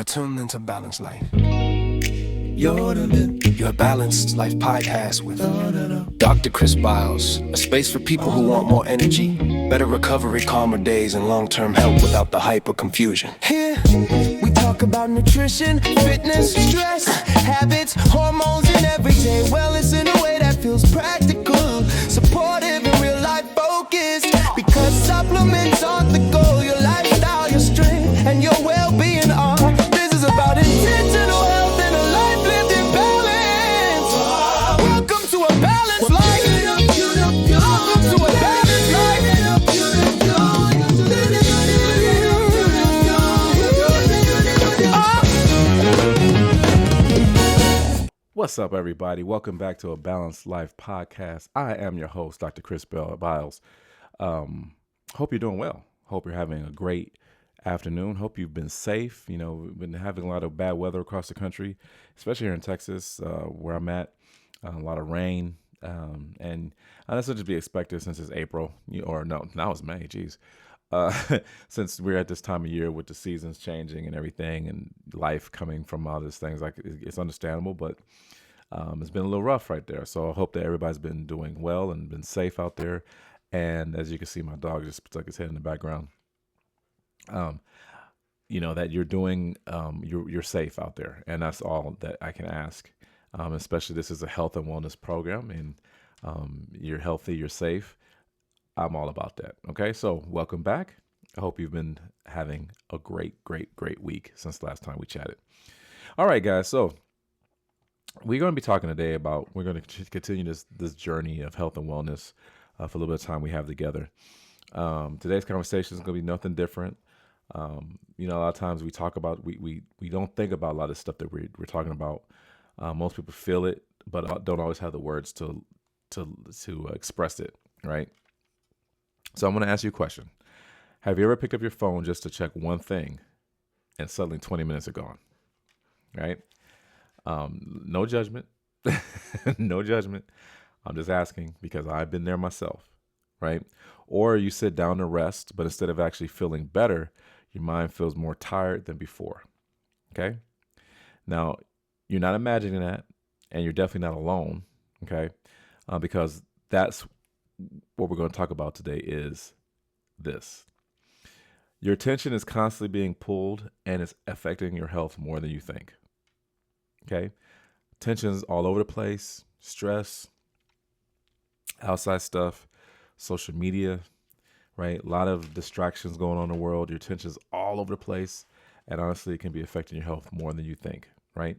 You're tuned into Balanced Life. Your Balanced Life podcast with Dr. Chris Biles, a space for people who want more energy, better recovery, calmer days, and long-term health without the hype or confusion. Here, we talk about nutrition, fitness, stress, habits, hormones, and everyday wellness in a way that feels practical, supportive, and real-life focused. Because supplements aren't the goal, your lifestyle, your strength, and your well-being are. This is about intentional health and a life lived in balance. Welcome to a balanced life. Welcome to a balanced life. What's up, everybody? Welcome back to a Balanced Life podcast. I am your host, Dr. Chris Biles. Hope you're doing well. Hope you're having a great afternoon. Hope you've been safe. You know, we've been having a lot of bad weather across the country, especially here in Texas, where I'm at. A lot of rain, and that's what to be expected since it's April, now it's May. Geez, since we're at this time of year with the seasons changing and everything, and life coming from all these things, like it's understandable, but it's been a little rough right there. So I hope that everybody's been doing well and been safe out there. And as you can see, my dog just stuck his head in the background. That you're doing, you're safe out there, and that's all that I can ask. Especially this is a health and wellness program, and you're healthy, you're safe. I'm all about that. Okay, so welcome back. I hope you've been having a great week since the last time we chatted. All right, guys. So we're going to be talking today about, we're going to continue this journey of health and wellness for a little bit of time we have together. Today's conversation is going to be nothing different. A lot of times we talk about, we don't think about a lot of stuff that we're talking about. Most people feel it, but don't always have the words to express it, right? So I'm going to ask you a question. Have you ever picked up your phone just to check one thing and suddenly 20 minutes are gone, right? No judgment, no judgment. I'm just asking because I've been there myself, right? Or you sit down to rest, but instead of actually feeling better, your mind feels more tired than before, okay? Now, you're not imagining that, and you're definitely not alone, okay? Because that's what we're going to talk about today is this. Your attention is constantly being pulled, and it's affecting your health more than you think, okay? Tension's all over the place, stress, outside stuff, social media, right? A lot of distractions going on in the world. Your attention's all over the place, and honestly, it can be affecting your health more than you think, right?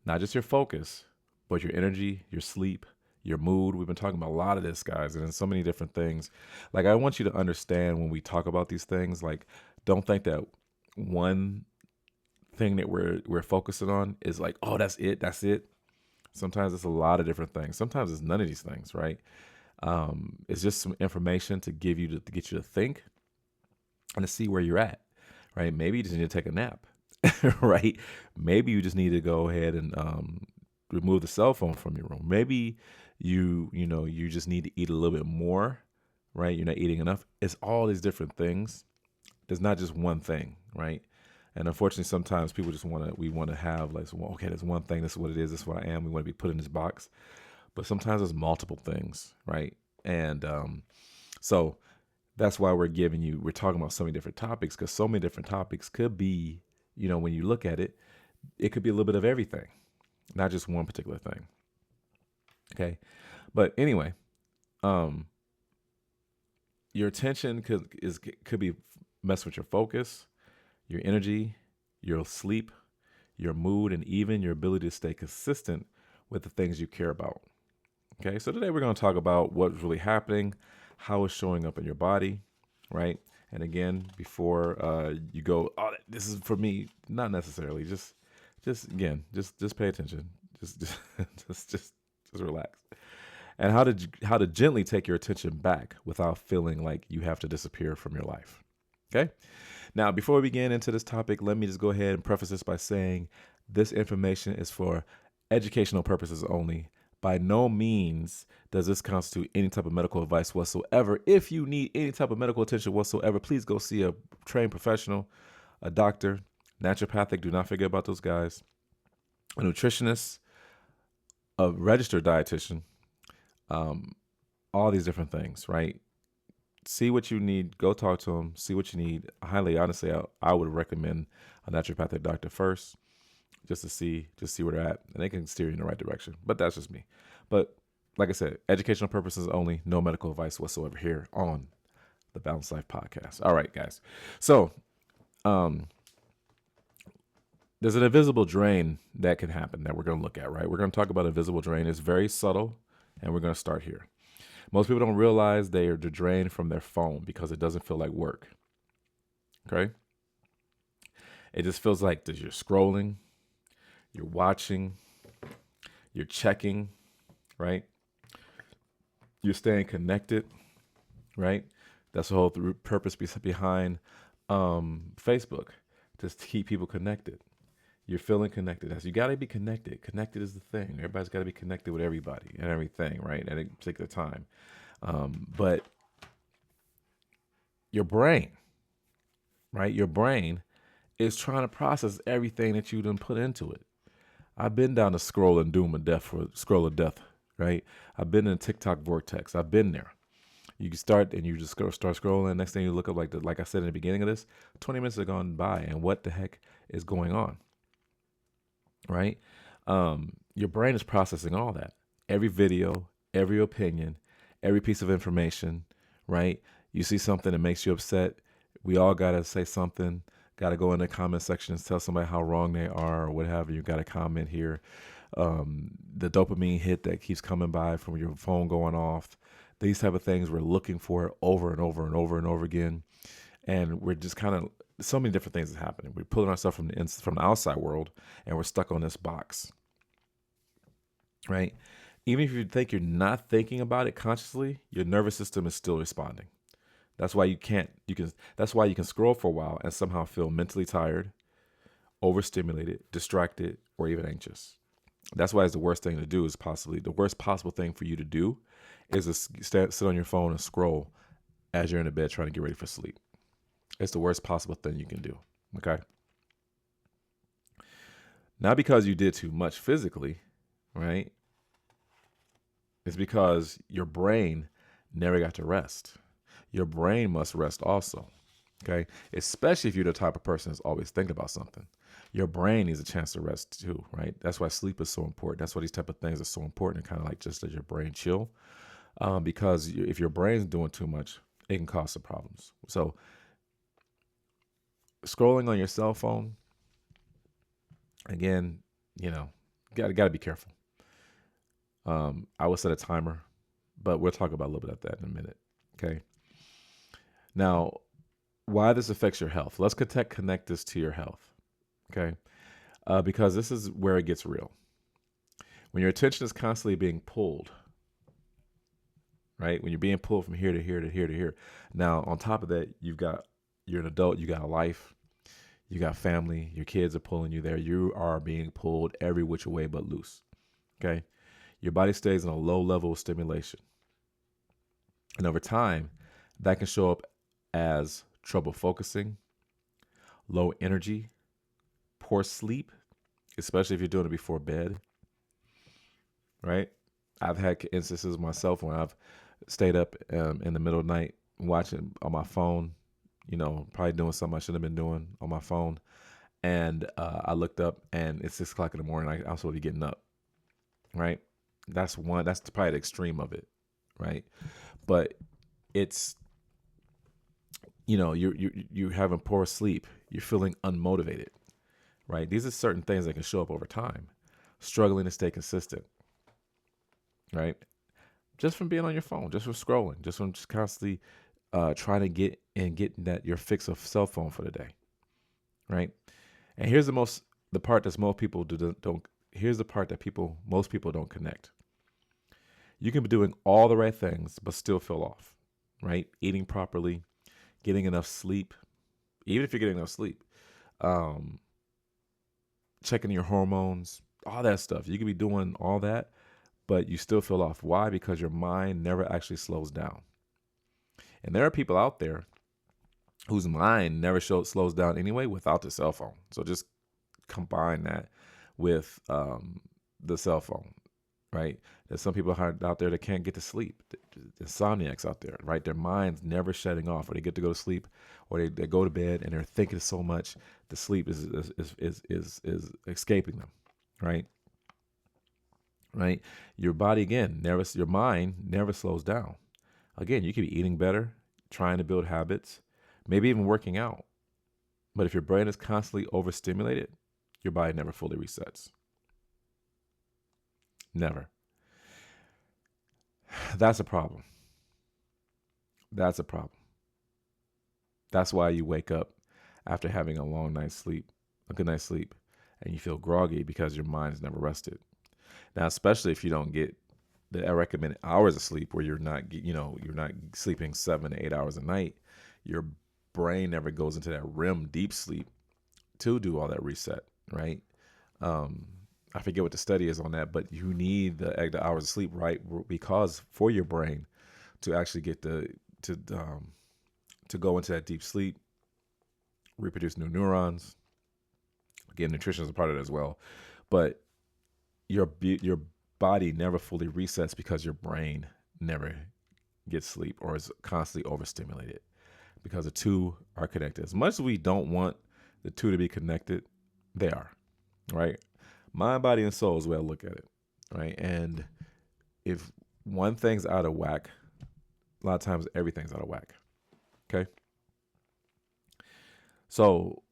Not just your focus, but your energy, your sleep, your mood. We've been talking about a lot of this, guys, and in so many different things. Like, I want you to understand when we talk about these things, like, don't think that one thing that we're focusing on is like, oh, that's it. Sometimes it's a lot of different things. Sometimes it's none of these things, right? It's just some information to give you to get you to think and to see where you're at, right? Maybe you just need to take a nap, right? Maybe you just need to go ahead and remove the cell phone from your room. Maybe you just need to eat a little bit more, right? You're not eating enough. It's all these different things. There's not just one thing, right? And unfortunately, sometimes people just want to have like, well, okay, there's one thing. This is what it is. This is what I am. We want to be put in this box. But sometimes there's multiple things, right? And so that's why we're talking about so many different topics, because so many different topics could be, when you look at it, it could be a little bit of everything, not just one particular thing. Okay. But anyway, your attention could be messing with your focus, your energy, your sleep, your mood, and even your ability to stay consistent with the things you care about. Okay, so today we're going to talk about what's really happening, how it's showing up in your body, right? And again, before you go, oh, this is for me, not necessarily. Just pay attention. Just relax. And how to gently take your attention back without feeling like you have to disappear from your life. Okay. Now, before we begin into this topic, let me just go ahead and preface this by saying this information is for educational purposes only. By no means does this constitute any type of medical advice whatsoever. If you need any type of medical attention whatsoever, please go see a trained professional, a doctor, Naturopathic, do not forget about those guys. A nutritionist, a registered dietitian, all these different things, right? See what you need. Go talk to them. See what you need. Highly, honestly, I would recommend a naturopathic doctor first, just to see where they're at, and they can steer you in the right direction. But that's just me. But like I said, educational purposes only. No medical advice whatsoever here on the Balanced Life Podcast. All right, guys. So, there's an invisible drain that can happen that we're going to look at, right? We're going to talk about invisible drain. It's very subtle, and we're going to start here. Most people don't realize they are drained from their phone because it doesn't feel like work. Okay? It just feels like that you're scrolling, you're watching, you're checking, right? You're staying connected, right? That's the whole purpose behind Facebook, just to keep people connected. You're feeling connected. You got to be connected. Connected is the thing. Everybody's got to be connected with everybody and everything, right? At a particular time. But your brain, right? Your brain is trying to process everything that you done put into it. I've been down the scroll of death, right? I've been in TikTok vortex. I've been there. You can start and you just start scrolling. Next thing you look up, like I said in the beginning of this, 20 minutes have gone by, and what the heck is going on? Right? Your brain is processing all that. Every video, every opinion, every piece of information, right? You see something that makes you upset. We all got to say something, got to go in the comment section and tell somebody how wrong they are or whatever. You got to comment here. The dopamine hit that keeps coming by from your phone going off. These type of things we're looking for over and over and over and over again. And we're just kind of, so many different things is happening. We're pulling ourselves from the outside world, and we're stuck on this box, right? Even if you think you're not thinking about it consciously, your nervous system is still responding. That's why that's why you can scroll for a while and somehow feel mentally tired, overstimulated, distracted, or even anxious. That's why it's the worst thing to do. The worst possible thing for you to do is to sit on your phone and scroll as you're in the bed trying to get ready for sleep. It's the worst possible thing you can do, okay? Not because you did too much physically, right? It's because your brain never got to rest. Your brain must rest also, okay? Especially if you're the type of person that's always thinking about something. Your brain needs a chance to rest too, right? That's why sleep is so important. That's why these type of things are so important, and kind of like just let your brain chill. Because if your brain's doing too much, it can cause some problems. So scrolling on your cell phone, again, got to be careful. I would set a timer, but we'll talk about a little bit of that in a minute. Okay. Now, why this affects your health? Let's connect this to your health. Okay. Because this is where it gets real. When your attention is constantly being pulled, right? When you're being pulled from here to here to here to here. Now, on top of that, you're an adult, you got a life, you got family, your kids are pulling you there. You are being pulled every which way but loose. Okay. Your body stays in a low level of stimulation. And over time, that can show up as trouble focusing, low energy, poor sleep, especially if you're doing it before bed, right? I've had instances myself when I've stayed up in the middle of the night watching on my phone, probably doing something I shouldn't have been doing on my phone. And I looked up and it's 6 o'clock in the morning. I'm supposed to be getting up, right? That's probably the extreme of it, right? But it's, you're having poor sleep. You're feeling unmotivated, right? These are certain things that can show up over time. Struggling to stay consistent, right? Just from being on your phone, just from scrolling, just from just constantly trying to get your fix of cell phone for the day, right? And here's the part that most people don't. Here's the part that most people don't connect. You can be doing all the right things, but still feel off, right? Eating properly, getting enough sleep, even if you're getting enough sleep, checking your hormones, all that stuff. You can be doing all that, but you still feel off. Why? Because your mind never actually slows down. And there are people out there whose mind never slows down anyway without the cell phone. So just combine that with the cell phone, right? There's some people out there that can't get to sleep. Insomniacs out there, right? Their mind's never shutting off, or they get to go to sleep, or they go to bed and they're thinking so much, the sleep is escaping them, right? Right? Your body again, your mind never slows down. Again, you could be eating better, trying to build habits, maybe even working out. But if your brain is constantly overstimulated, your body never fully resets. Never. That's a problem. That's a problem. That's why you wake up after having a long night's sleep, a good night's sleep, and you feel groggy because your mind is never rested. Now, especially if you don't get the recommended hours of sleep, where you're not sleeping 7 to 8 hours a night, your brain never goes into that REM deep sleep to do all that reset, right? I forget what the study is on that, but you need the hours of sleep, right? Because for your brain to actually get to go into that deep sleep, reproduce new neurons. Again, nutrition is a part of it as well, but your body never fully resets because your brain never gets sleep or is constantly overstimulated, because the two are connected. As much as we don't want the two to be connected, they are, right? Mind, body, and soul is the way I look at it, right? And if one thing's out of whack, a lot of times everything's out of whack. Okay. So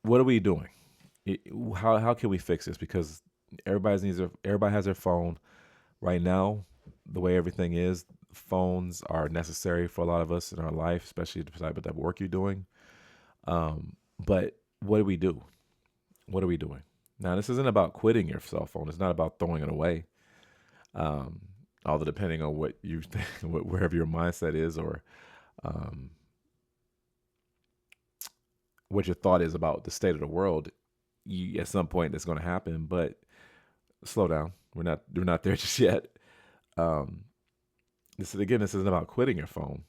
what are we doing? How can we fix this? Because everybody has their phone right now. The way everything is, phones are necessary for a lot of us in our life, especially the type of work you're doing. But what do we do? What are we doing? Now, this isn't about quitting your cell phone. It's not about throwing it away. Although depending on what you think, wherever your mindset is, or what your thought is about the state of the world, at some point that's going to happen. But slow down. We're not there just yet. This isn't about quitting your phone.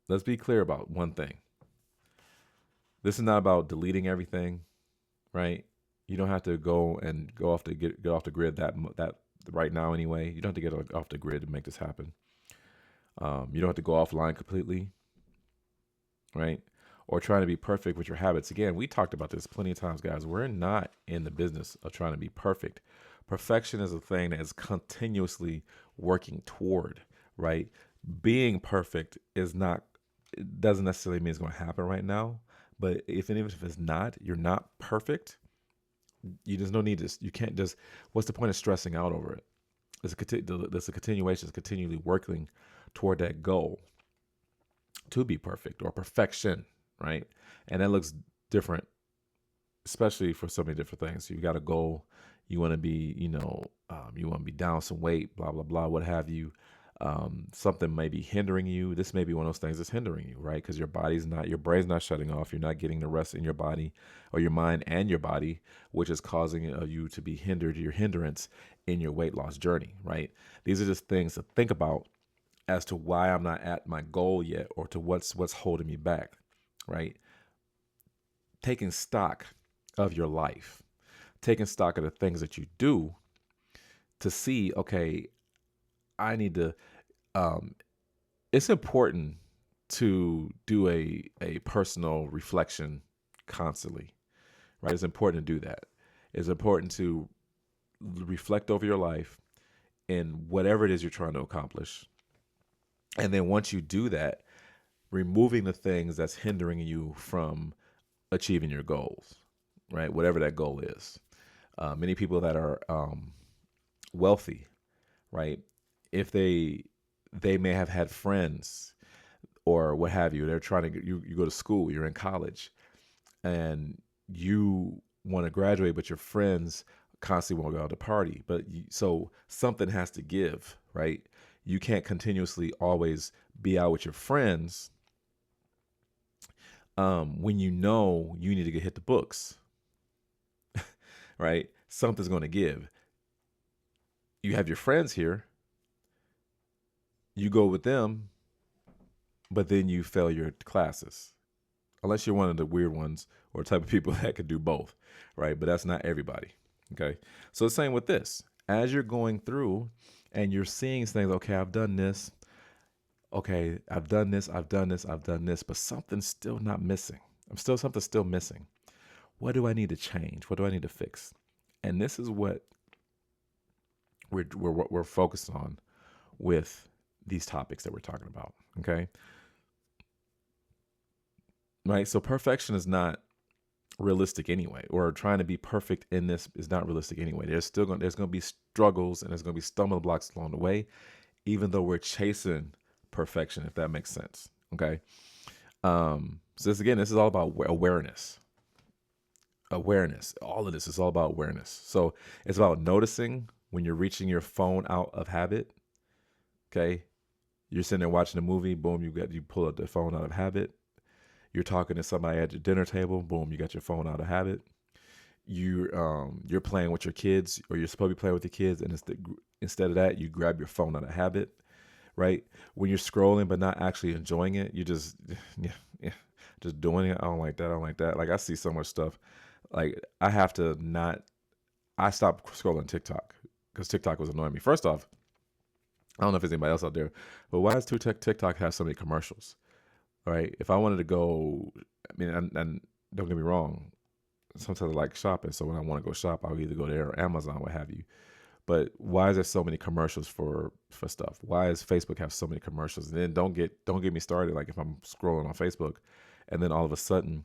Let's be clear about one thing. This is not about deleting everything, right? You don't have to go off the grid that right now anyway. You don't have to get off the grid to make this happen. You don't have to go offline completely, right? Or trying to be perfect with your habits. Again, we talked about this plenty of times, guys. We're not in the business of trying to be perfect. Perfection is a thing that is continuously working toward, right? Being perfect doesn't necessarily mean it's going to happen right now. But even if it's not, you're not perfect. There's no need to. You can't just. What's the point of stressing out over it? There's a continuation. It's continually working toward that goal to be perfect or perfection, right? And that looks different, especially for so many different things. You got a goal. You want to be, you want to be down some weight, blah blah blah, what have you. Something may be hindering you. This may be one of those things that's hindering you, right? Because your brain's not shutting off. You're not getting the rest in your body, or your mind and your body, which is causing you to be hindered, your hindrance in your weight loss journey, right? These are just things to think about as to why I'm not at my goal yet, or to what's holding me back, right? Taking stock of your life, taking stock of the things that you do to see, okay, I need to, it's important to do a personal reflection constantly, right? It's important to do that. It's important to reflect over your life and whatever it is you're trying to accomplish. And then once you do that, removing the things that's hindering you from achieving your goals, right? Whatever that goal is. Many people that are wealthy, right? If they may have had friends or what have you, they're trying to you go to school, you're in college, and you want to graduate, but your friends constantly want to go out to party. So something has to give, right? You can't continuously always be out with your friends when you need to hit the books, right? Something's going to give. You have your friends here. You go with them, but then you fail your classes. Unless you're one of the weird ones or type of people that could do both, right? But that's not everybody, okay? So the same with this. As you're going through and you're seeing things, okay, I've done this. Okay, I've done this, I've done this, I've done this, but something's still not missing. Something's still missing. What do I need to change? What do I need to fix? And this is what we're focused on with these topics that we're talking about, okay? Right? So perfection is not realistic anyway, or trying to be perfect in this is not realistic anyway. There's going to be struggles and there's going to be stumbling blocks along the way, even though we're chasing perfection, if that makes sense. Okay. So this is all about awareness. All of this is all about awareness. So it's about noticing when you're reaching your phone out of habit. Okay. You're sitting there watching a movie, boom, you pull up the phone out of habit. You're talking to somebody at your dinner table, boom, you got your phone out of habit. You're playing with your kids, or you're supposed to be playing with your kids, and instead of that, you grab your phone out of habit, right? When you're scrolling but not actually enjoying it, you just doing it. I don't like that. Like I see so much stuff. Like I stopped scrolling TikTok because TikTok was annoying me. First off, I don't know if there's anybody else out there, but why does TikTok have so many commercials? Right? If I wanted to go, I mean, and don't get me wrong, sometimes I like shopping. So when I want to go shop, I'll either go there or Amazon, what have you. But why is there so many commercials for stuff? Why does Facebook have so many commercials? And then don't get me started. Like if I'm scrolling on Facebook, and then all of a sudden,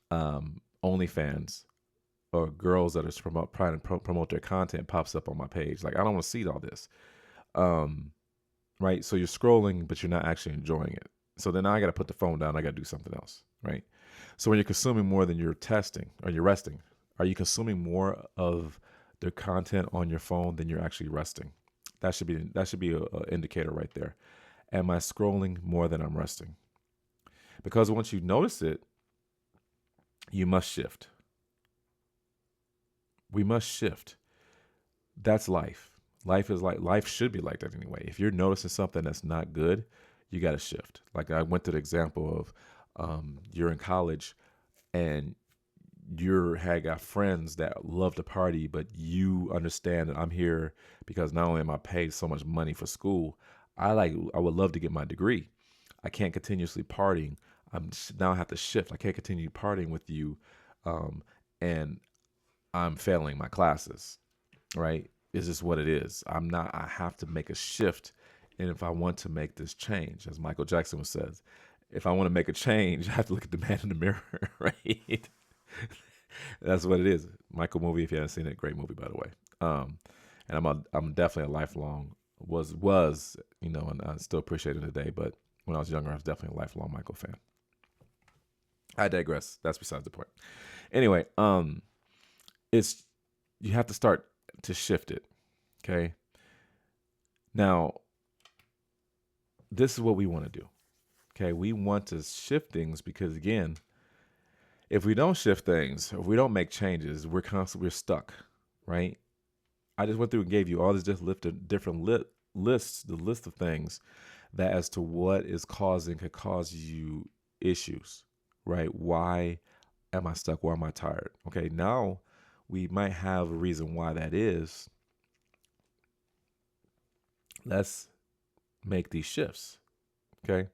OnlyFans or girls that are trying to promote their content pops up on my page. Like I don't want to see all this, right? So you're scrolling, but you're not actually enjoying it. So then I got to put the phone down. I got to do something else, right? So when you're consuming more than you're testing or you're resting, are you consuming more of the content on your phone than you're actually resting? That should be an indicator right there. Am I scrolling more than I'm resting? Because once you notice it, you must shift. We must shift. That's life. Life should be like that anyway. If you're noticing something that's not good, you got to shift. Like I went to the example of you're in college and had got friends that love to party, but you understand that I'm here because not only am I paid so much money for school, I would love to get my degree. I can't continuously partying. Now I have to shift. I can't continue partying with you, and I'm failing my classes. Right? It's just what it is. I have to make a shift. And if I want to make this change, as Michael Jackson says, if I want to make a change, I have to look at the man in the mirror, right? That's what it is. Michael movie, if you haven't seen it, great movie, by the way. And I'm definitely a lifelong, and I still appreciate it today. But when I was younger, I was definitely a lifelong Michael fan. I digress. That's besides the point. Anyway, you have to start to shift it, okay? Now, this is what we want to do. Okay, we want to shift things because, again, if we don't shift things, if we don't make changes, we're stuck, right? I just went through and gave you all these different lists, the list of things that as to what could cause you issues, right? Why am I stuck? Why am I tired? Okay, now we might have a reason why that is. Let's make these shifts, okay?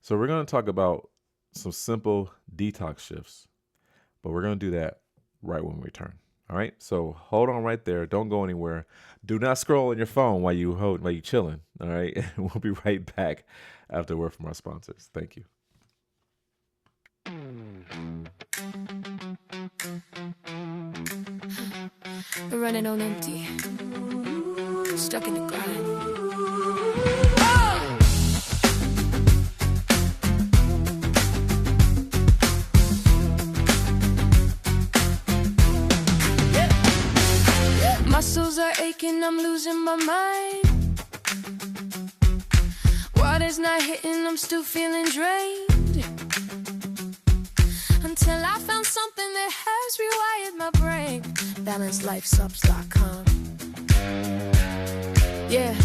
So we're going to talk about some simple detox shifts, but we're going to do that right when we return. All right. So hold on right there. Don't go anywhere. Do not scroll on your phone while you chilling. All right. We'll be right back after a word from our sponsors. Thank you. Running on empty, stuck in the grind. Muscles are aching, I'm losing my mind. Water's not hitting, I'm still feeling drained. Until I found something that has rewired my brain. BalanceLifeSubs.com. Yeah.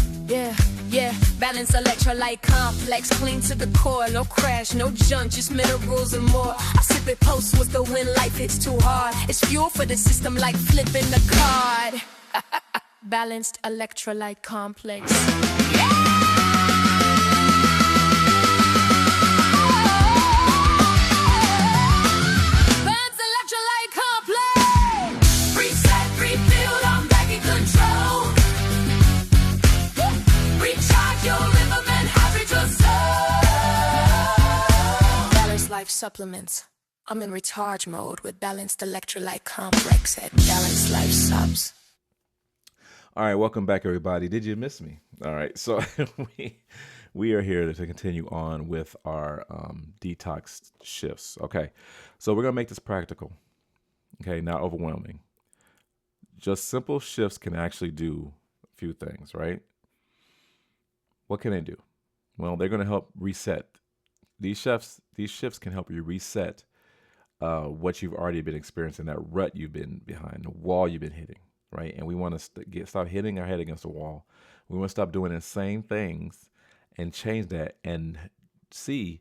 Yeah, balance electrolyte complex, clean to the core, no crash, no junk, just minerals and more. I sip it post with the wind, life hits too hard. It's fuel for the system like flipping the card. Balanced electrolyte complex. Balanced electrolyte complex. Reset, refuel, I'm back in control. Recharge your rhythm and hydrate your soul. Balanced life supplements. I'm in recharge mode with balanced electrolyte complex at Balanced Life Subs. All right, welcome back, everybody. Did you miss me? All right, so we are here to continue on with our detox shifts. Okay, so we're gonna make this practical. Okay, not overwhelming. Just simple shifts can actually do a few things, right? What can they do? Well, they're gonna help reset. These shifts can help you reset what you've already been experiencing, that rut you've been behind, the wall you've been hitting. Right, and we want to stop hitting our head against the wall. We want to stop doing the same things and change that and see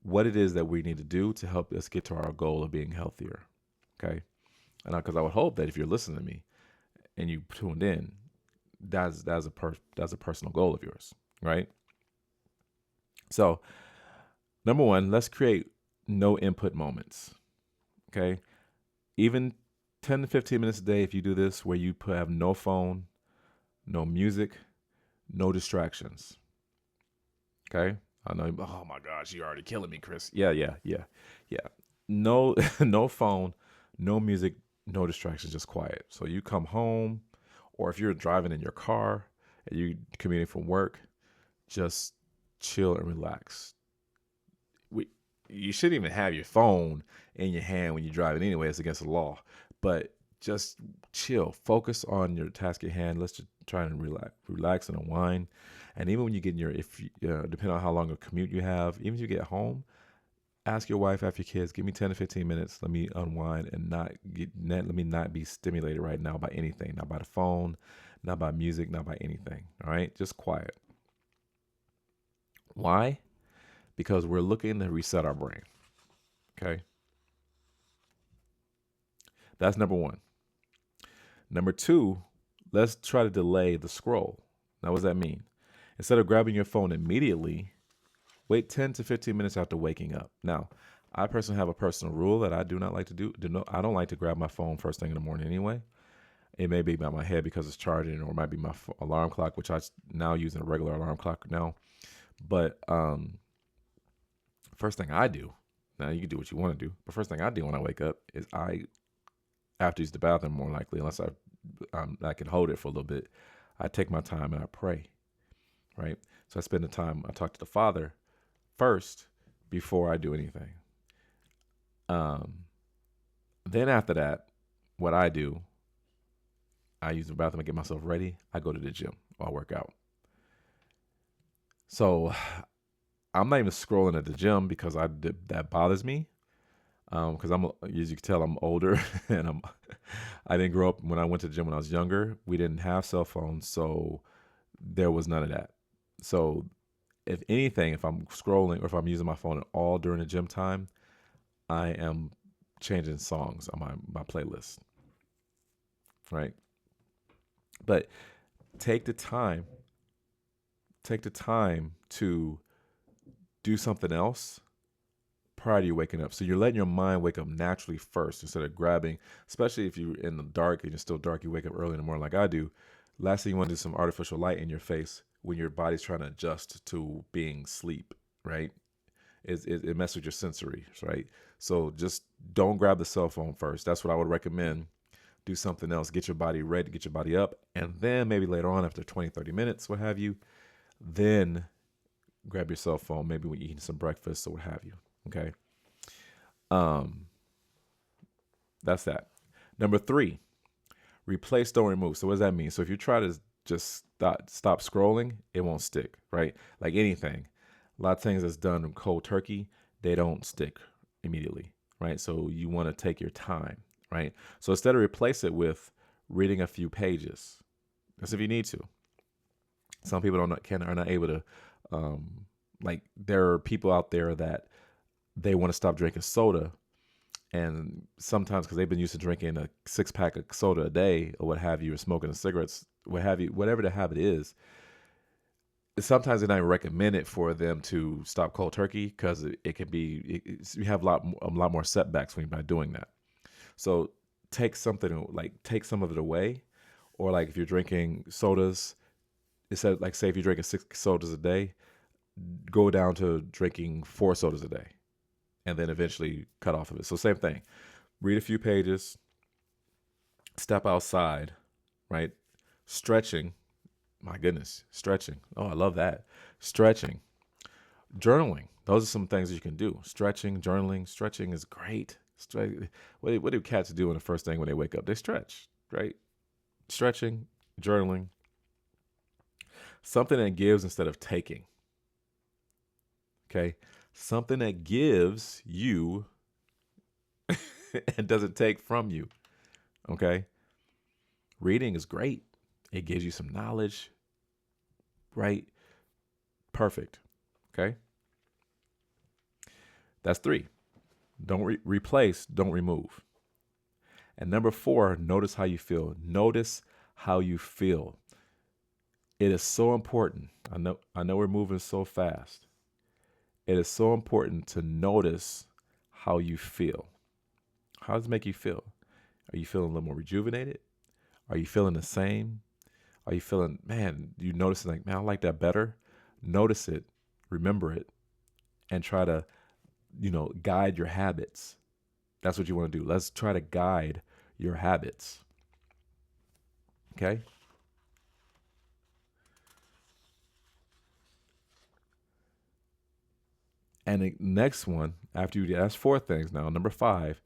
what it is that we need to do to help us get to our goal of being healthier. Okay, and because I would hope that if you're listening to me and you tuned in, that's a personal goal of yours, right? So, number one, let's create no input moments. Okay, even 10 to 15 minutes a day, if you do this, where you have no phone, no music, no distractions. Okay? I know, oh my gosh, you're already killing me, Chris. Yeah. No, no phone, no music, no distractions, just quiet. So you come home, or if you're driving in your car and you're commuting from work, just chill and relax. You shouldn't even have your phone in your hand when you're driving anyway. It's against the law. But just chill. Focus on your task at hand. Let's just try and relax and unwind. And even when you get in depending on how long a commute you have, even if you get home, ask your wife, ask your kids, give me 10 to 15 minutes. Let me unwind and let me not be stimulated right now by anything. Not by the phone, not by music, not by anything. All right? Just quiet. Why? Because we're looking to reset our brain. Okay? That's number one. Number two, let's try to delay the scroll. Now, what does that mean? Instead of grabbing your phone immediately, wait 10 to 15 minutes after waking up. Now, I personally have a personal rule that I do not like to do. I don't like to grab my phone first thing in the morning anyway. It may be by my head because it's charging, or it might be my alarm clock, which I now use a regular alarm clock now. But first thing I do, now you can do what you want to do, but first thing I do when I wake up is I have to use the bathroom more likely, unless I can hold it for a little bit. I take my time and I pray, right? So I spend the time, I talk to the Father first before I do anything. Then after that, what I do, I use the bathroom, I get myself ready, I go to the gym or I work out. So I'm not even scrolling at the gym because that bothers me. Because as you can tell, I'm older, and I didn't grow up when I went to the gym when I was younger. We didn't have cell phones, so there was none of that. So, if anything, if I'm scrolling or if I'm using my phone at all during the gym time, I am changing songs on my playlist, right? But take the time to do something else prior to you waking up. So you're letting your mind wake up naturally first instead of grabbing, especially if you're in the dark and it's still dark, you wake up early in the morning like I do. Last thing you want to do is some artificial light in your face when your body's trying to adjust to being sleep, right? It messes with your sensory, right? So just don't grab the cell phone first. That's what I would recommend. Do something else. Get your body ready, get your body up. And then maybe later on, after 20, 30 minutes, what have you, then grab your cell phone, maybe when you're eating some breakfast or what have you. Okay. That's that. Number 3, replace, don't remove. So what does that mean? So if you try to just stop scrolling, it won't stick, right? Like anything, a lot of things that's done cold turkey, they don't stick immediately, right? So you want to take your time, right? So instead of replace it with reading a few pages, that's if you need to. Some people are not able to, like, there are people out there that they want to stop drinking soda. And sometimes because they've been used to drinking a 6-pack of soda a day or what have you, or smoking cigarettes, what have you, whatever the habit is, sometimes it's not recommended for them to stop cold turkey because it can be, you have a lot more setbacks when by doing that. So take something, like take some of it away, or like if you're drinking sodas, instead, like say if you're drinking 6 sodas a day, go down to drinking 4 sodas a day, and then eventually cut off of it. So same thing, read a few pages, step outside, right? Stretching, my goodness, stretching. Oh, I love that. Stretching, journaling. Those are some things you can do. Stretching, journaling. Stretching is great. What do cats do in the first thing when they wake up? They stretch, right? Stretching, journaling. Something that gives instead of taking. Okay? Something that gives you and doesn't take from you. Okay? Reading is great. It gives you some knowledge, right? Perfect. Okay? That's 3. Don't replace, don't remove. And number 4, notice how you feel. Notice how you feel. It is so important. I know we're moving so fast. It is so important to notice how you feel. How does it make you feel? Are you feeling a little more rejuvenated? Are you feeling the same? Are you feeling, man, you notice like, man, I like that better? Notice it, remember it, and try to, guide your habits. That's what you want to do. Let's try to guide your habits. Okay? And the next one, after you, that's 4 things now. Number 5,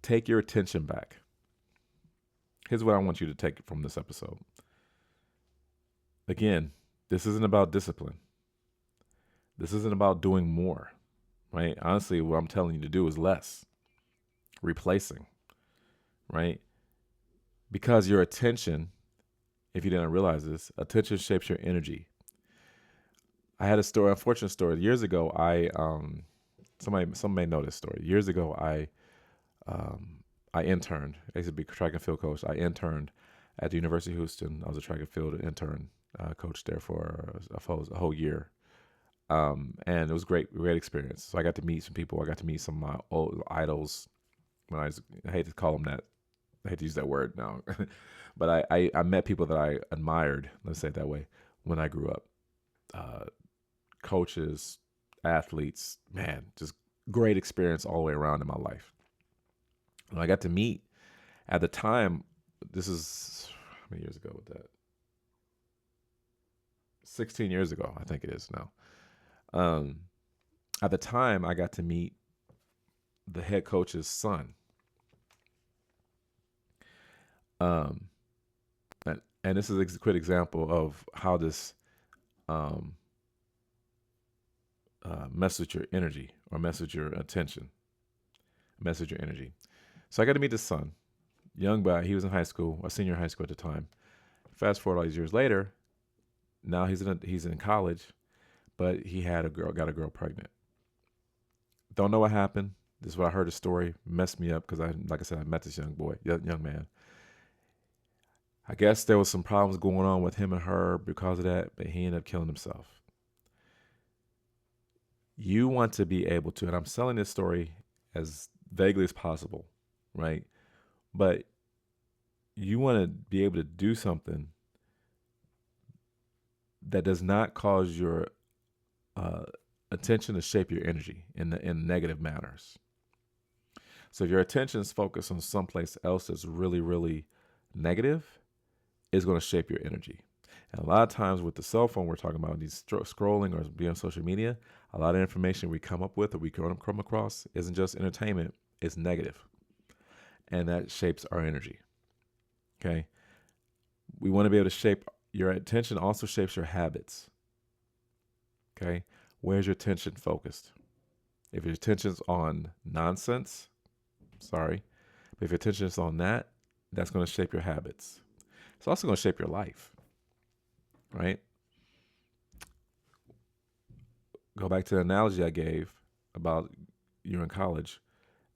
take your attention back. Here's what I want you to take from this episode. Again, this isn't about discipline. This isn't about doing more, right? Honestly, what I'm telling you to do is less. Replacing, right? Because your attention, if you didn't realize this, attention shapes your energy. I had a story, unfortunate story. Years ago, some may know this story. Years ago, I interned. I used to be a track and field coach. I interned at the University of Houston. I was a track and field intern, coach there for a whole year. And it was great experience. So I got to meet some people. I got to meet some of my old idols. I hate to call them that. I hate to use that word now. But I met people that I admired, let's say it that way, when I grew up. Coaches, athletes, man, just great experience all the way around in my life. And I got to meet, at the time, this is, how many years ago was that? 16 years ago, I think it is now. At the time, I got to meet the head coach's son. And this is a quick example of how this message your energy, or message your attention, message your energy. So I got to meet the son, young guy. He was in high school, a senior in high school at the time. Fast forward all these years later, now he's in college, but he got a girl pregnant. Don't know what happened. This is what I heard. The story messed me up because like I said, I met this young man. I guess there was some problems going on with him and her because of that, but he ended up killing himself. You want to be able to, and I'm selling this story as vaguely as possible, right? But you want to be able to do something that does not cause your attention to shape your energy in negative manners. So if your attention is focused on someplace else that's really, really negative, it's going to shape your energy. And a lot of times with the cell phone, we're talking about these scrolling or being on social media, a lot of information we come up with or we come across isn't just entertainment, it's negative. And that shapes our energy. Okay? We want to be able to shape your attention, also shapes your habits. Okay? Where's your attention focused? If your attention's on nonsense, sorry, but if your attention is on that, that's going to shape your habits. It's also going to shape your life, right? go back to the analogy I gave about you're in college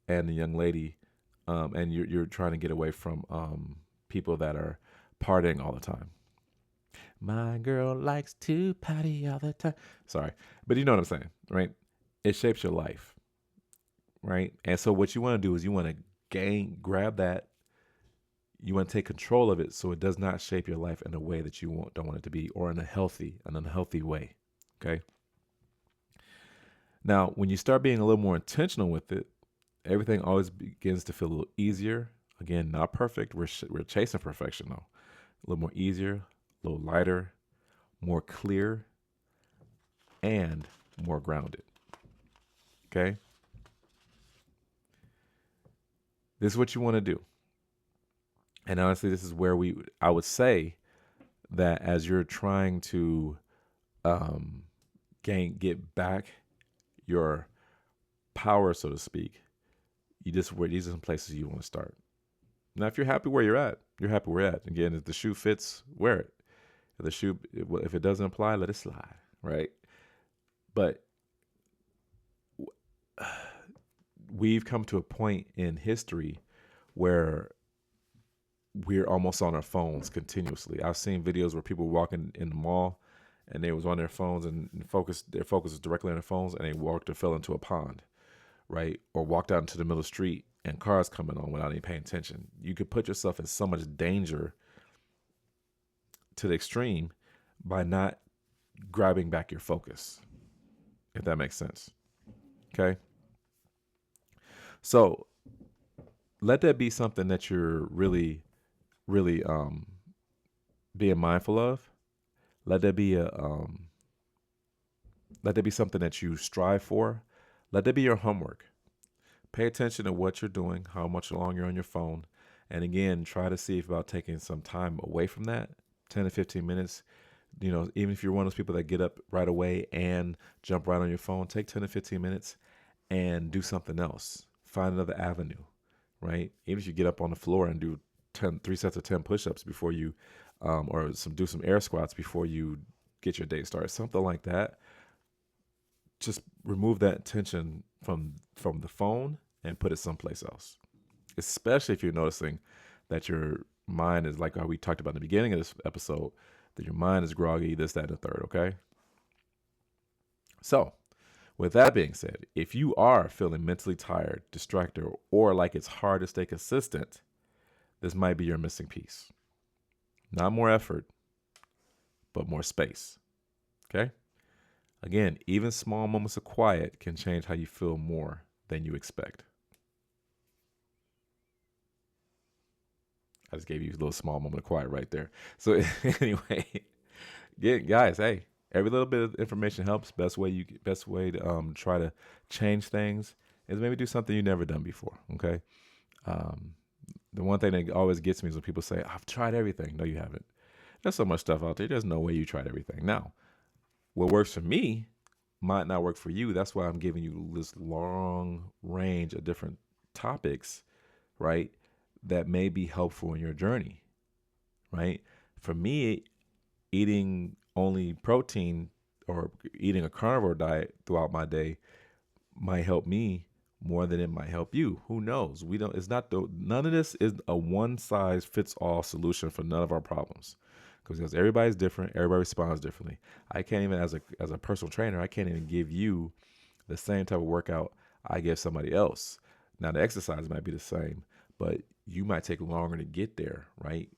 and the young lady, and you're trying to get away from people that are partying all the time. My girl likes to party all the time. Sorry, but you know what I'm saying, right? It shapes your life, right? And so what you want to do is you want to grab that. You want to take control of it so it does not shape your life in a way that you don't want it to be, or in an unhealthy way. Okay. Now, when you start being a little more intentional with it, everything always begins to feel a little easier. Again, not perfect. We're chasing perfection though. A little more easier, a little lighter, more clear, and more grounded. Okay. This is what you want to do. And honestly, this is where I would say that as you're trying to um, get back your power, so to speak, these are some places you want to start. Now, if you're happy where you're at, you're happy where you're at. Again, if the shoe fits, wear it. If it doesn't apply, let it slide, right? But we've come to a point in history where we're almost on our phones continuously. I've seen videos where people were walking in the mall and they was on their phones and their focus was directly on their phones, and they walked or fell into a pond, right? Or walked out into the middle of the street and cars coming on without any paying attention. You could put yourself in so much danger to the extreme by not grabbing back your focus, if that makes sense. Okay. So let that be something that you're really, really being mindful of. Let that be something that you strive for. Let that be your homework. Pay attention to what you're doing, how much long you're on your phone. And again, try to see about taking some time away from that, 10 to 15 minutes. You know, even if you're one of those people that get up right away and jump right on your phone, take 10 to 15 minutes and do something else. Find another avenue, right? Even if you get up on the floor and do 3 sets of 10 push-ups before you, or do some air squats before you get your day started, something like that. Just remove that tension from the phone and put it someplace else. Especially if you're noticing that your mind is, like how we talked about in the beginning of this episode, that your mind is groggy, this, that, and the third, okay? So, with that being said, if you are feeling mentally tired, distracted, or like it's hard to stay consistent, this might be your missing piece. Not more effort, but more space, okay? Again, even small moments of quiet can change how you feel more than you expect. I just gave you a little small moment of quiet right there. So anyway, guys, hey, every little bit of information helps. Best way to try to change things is maybe do something you've never done before. Okay. The one thing that always gets me is when people say, "I've tried everything." No, you haven't. There's so much stuff out there. There's no way you tried everything. Now, what works for me might not work for you. That's why I'm giving you this long range of different topics, right? That may be helpful in your journey, right? For me, eating only protein or eating a carnivore diet throughout my day might help me more than it might help you. Who knows? None of this is a one size fits all solution for none of our problems. Because everybody's different, everybody responds differently. I can't even, as a personal trainer, I can't even give you the same type of workout I give somebody else. Now the exercise might be the same, but you might take longer to get there, right?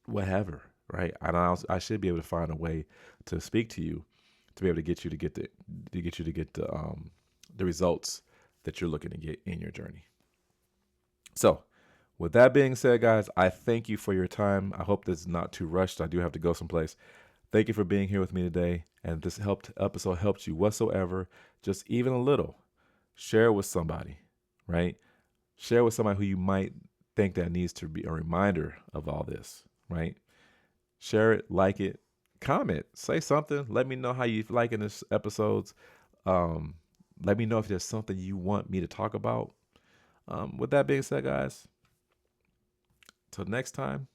Whatever, right? I should be able to find a way to speak to you, to be able to get you to get the results that you're looking to get in your journey. So, with that being said, guys, I thank you for your time. I hope this is not too rushed. I do have to go someplace. Thank you for being here with me today. And if this episode helped you whatsoever, just even a little, share it with somebody, right? Share with somebody who you might think that needs to be a reminder of all this, right? Share it, like it, comment, say something. Let me know how you liking this episodes. Let me know if there's something you want me to talk about. With that being said, guys, till next time,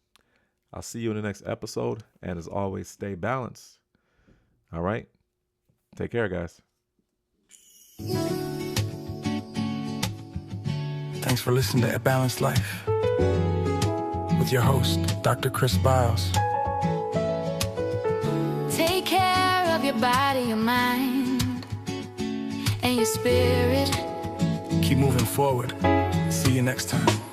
I'll see you in the next episode. And as always, stay balanced. All right. Take care, guys. Thanks for listening to A Balanced Life with your host, Dr. Chris Biles. Take care of your body, your mind, and your spirit. Keep moving forward. See you next time.